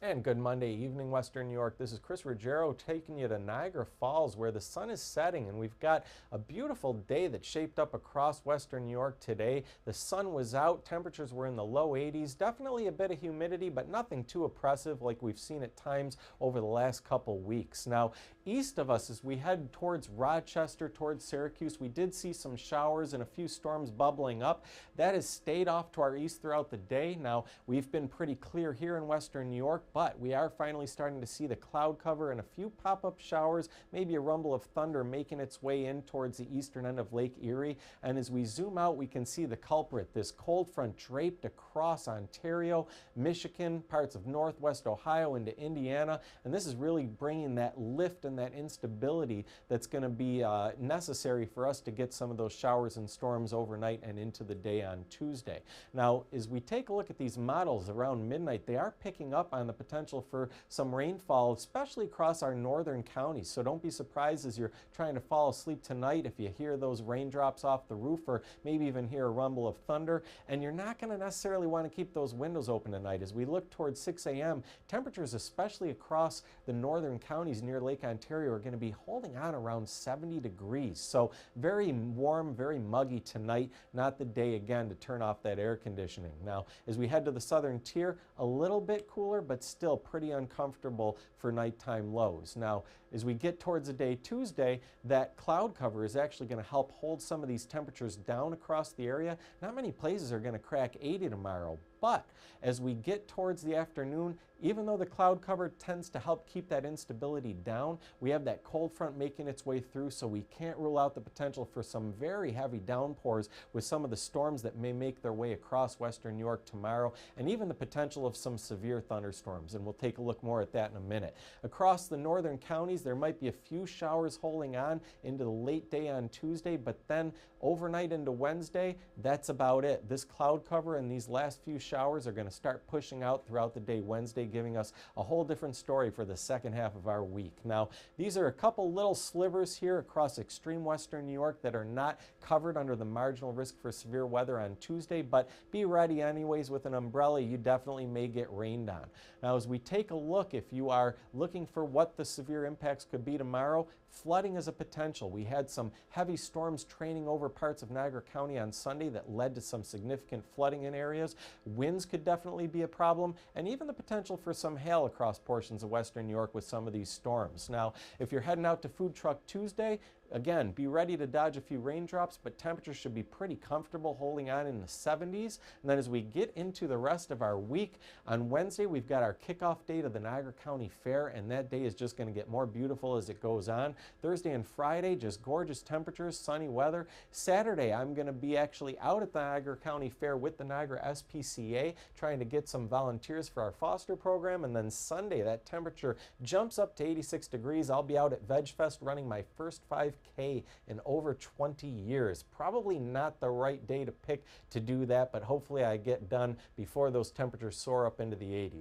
And good Monday evening, Western New York. This is Chris Ruggiero taking you to Niagara Falls, where the sun is setting, and we've got a beautiful day that shaped up across Western New York today. The sun was out, temperatures were in the low 80s, definitely a bit of humidity, but nothing too oppressive like we've seen at times over the last couple weeks. Now, east of us, as we head towards Rochester, towards Syracuse, we did see some showers and a few storms bubbling up. That has stayed off to our east throughout the day. Now, we've been pretty clear here in Western New York, but we are finally starting to see the cloud cover and a few pop-up showers, maybe a rumble of thunder making its way in towards the eastern end of Lake Erie. And as we zoom out, we can see the culprit, this cold front draped across Ontario, Michigan, parts of northwest Ohio into Indiana. And this is really bringing that lift and that instability that's going to be necessary for us to get some of those showers and storms overnight and into the day on Tuesday. Now, as we take a look at these models around midnight, they are picking up on the potential for some rainfall, especially across our northern counties. So don't be surprised as you're trying to fall asleep tonight if you hear those raindrops off the roof or maybe even hear a rumble of thunder. And you're not going to necessarily want to keep those windows open tonight. As we look towards 6 a.m., temperatures, especially across the northern counties near Lake Ontario, are going to be holding on around 70 degrees. So very warm, very muggy tonight. Not the day, again, to turn off that air conditioning. Now, as we head to the southern tier, a little bit cooler, but still pretty uncomfortable for nighttime lows. Now, as we get towards the day Tuesday, that cloud cover is actually going to help hold some of these temperatures down across the area. Not many places are going to crack 80 tomorrow. But as we get towards the afternoon, even though the cloud cover tends to help keep that instability down, we have that cold front making its way through, so we can't rule out the potential for some very heavy downpours with some of the storms that may make their way across Western New York tomorrow, and even the potential of some severe thunderstorms. And we'll take a look more at that in a minute. Across the northern counties, there might be a few showers holding on into the late day on Tuesday, but then overnight into Wednesday, that's about it. This cloud cover and these last few showers are going to start pushing out throughout the day Wednesday, giving us a whole different story for the second half of our week. Now, these are a couple little slivers here across extreme Western New York that are not covered under the marginal risk for severe weather on Tuesday, but be ready anyways with an umbrella. You definitely may get rained on. Now, as we take a look, if you are looking for what the severe impacts could be tomorrow, flooding is a potential. We had some heavy storms training over parts of Niagara County on Sunday that led to some significant flooding in areas. Winds could definitely be a problem, and even the potential for some hail across portions of Western New York with some of these storms. Now, if you're heading out to Food Truck Tuesday, again, be ready to dodge a few raindrops, but temperatures should be pretty comfortable holding on in the 70s. And then as we get into the rest of our week, on Wednesday, we've got our kickoff day to the Niagara County Fair, and that day is just going to get more beautiful as it goes on. Thursday and Friday, just gorgeous temperatures, sunny weather. Saturday, I'm going to be actually out at the Niagara County Fair with the Niagara SPCA, trying to get some volunteers for our foster program. And then Sunday, that temperature jumps up to 86 degrees. I'll be out at Veg Fest running my first 5K in over 20 years. Probably not the right day to pick to do that, but hopefully I get done before those temperatures soar up into the 80s.